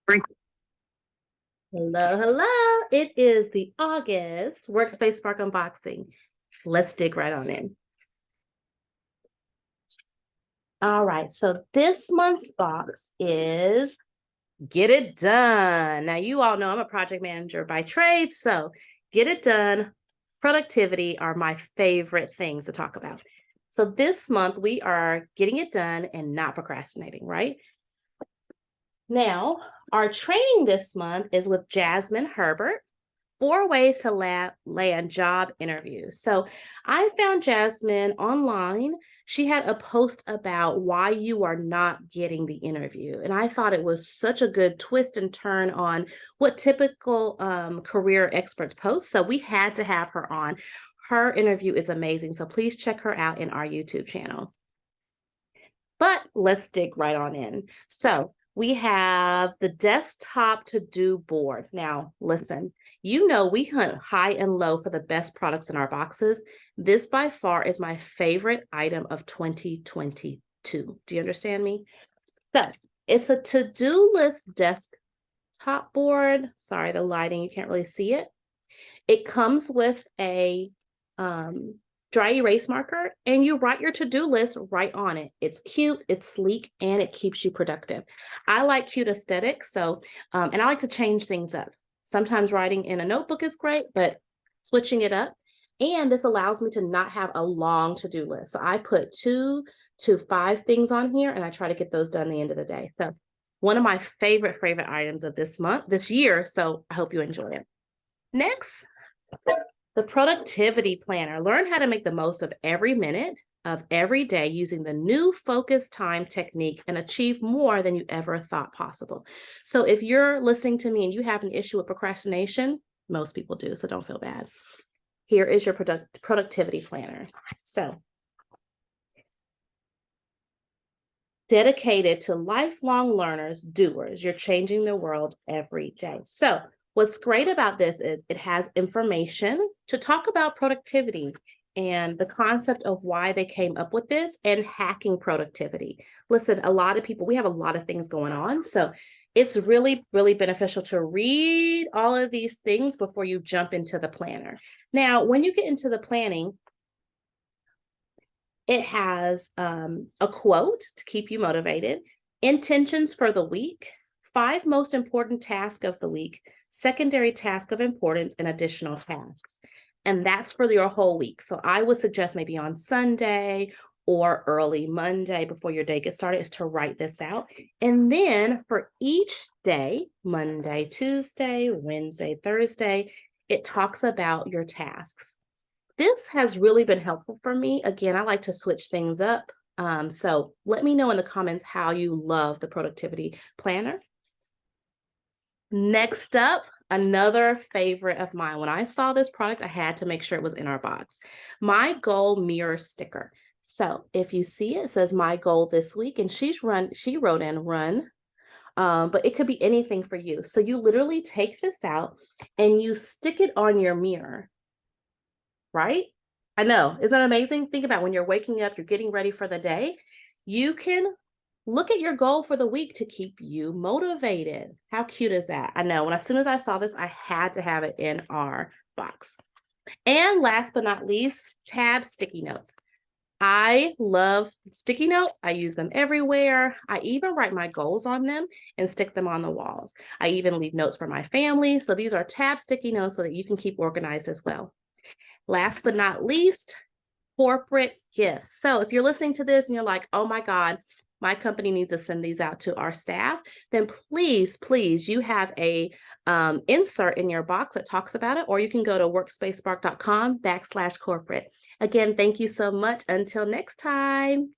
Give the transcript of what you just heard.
Hello, hello. It is the August Workspace Spark unboxing. Let's dig right on in. All right, so this month's box is Get It Done. Now, you all know I'm a project manager by trade, so get it done, productivity are my favorite things to talk about. So this month we are getting it done and not procrastinating, right? Now, our training this month is with Jasmine Herbert. 4 ways to land job interviews. So I found Jasmine online. She had a post about why you are not getting the interview. And I thought it was such a good twist and turn on what typical career experts post. So we had to have her on. Her interview is amazing. So please check her out in our YouTube channel. But let's dig right on in. So we have the desktop to-do board. Now, listen, you know we hunt high and low for the best products in our boxes. This by far is my favorite item of 2022. Do you understand me? So it's a to-do list desktop board. Sorry, the lighting, you can't really see it. It comes with a dry erase marker and you write your to-do list right on it. It's cute, it's sleek, and it keeps you productive. I like cute aesthetics, so and I like to change things up. Sometimes writing in a notebook is great, but switching it up. And this allows me to not have a long to-do list. So I put 2 to 5 things on here and I try to get those done at the end of the day. So one of my favorite items of this year. So I hope you enjoy it. Next, the productivity planner. Learn how to make the most of every minute of every day using the new focus time technique and achieve more than you ever thought possible. So if you're listening to me and you have an issue with procrastination, most people do, so don't feel bad. Here is your productivity planner. So dedicated to lifelong learners, doers. You're changing the world every day. So what's great about this is it has information to talk about productivity and the concept of why they came up with this and hacking productivity. Listen, a lot of people, we have a lot of things going on. So it's really, really beneficial to read all of these things before you jump into the planner. Now, when you get into the planning, it has a quote to keep you motivated, intentions for the week, 5 most important tasks of the week, secondary task of importance, and additional tasks. And that's for your whole week. So I would suggest maybe on Sunday or early Monday before your day gets started is to write this out. And then for each day, Monday, Tuesday, Wednesday, Thursday, it talks about your tasks. This has really been helpful for me. Again, I like to switch things up. So let me know in the comments how you love the productivity planner. Next up, another favorite of mine. When I saw this product, I had to make sure it was in our box. My goal mirror sticker. So if you see it, it says my goal this week, and she wrote in run, but it could be anything for you. So you literally take this out and you stick it on your mirror, right? I know. Isn't that amazing? Think about when you're waking up, you're getting ready for the day. You can look at your goal for the week to keep you motivated. How cute is that? I know. As soon as I saw this, I had to have it in our box. And last but not least, tab sticky notes. I love sticky notes. I use them everywhere. I even write my goals on them and stick them on the walls. I even leave notes for my family. So these are tab sticky notes so that you can keep organized as well. Last but not least, corporate gifts. So if you're listening to this and you're like, oh my God, my company needs to send these out to our staff, then please, please, you have a insert in your box that talks about it, or you can go to workspacespark.com/corporate. Again, thank you so much. Until next time.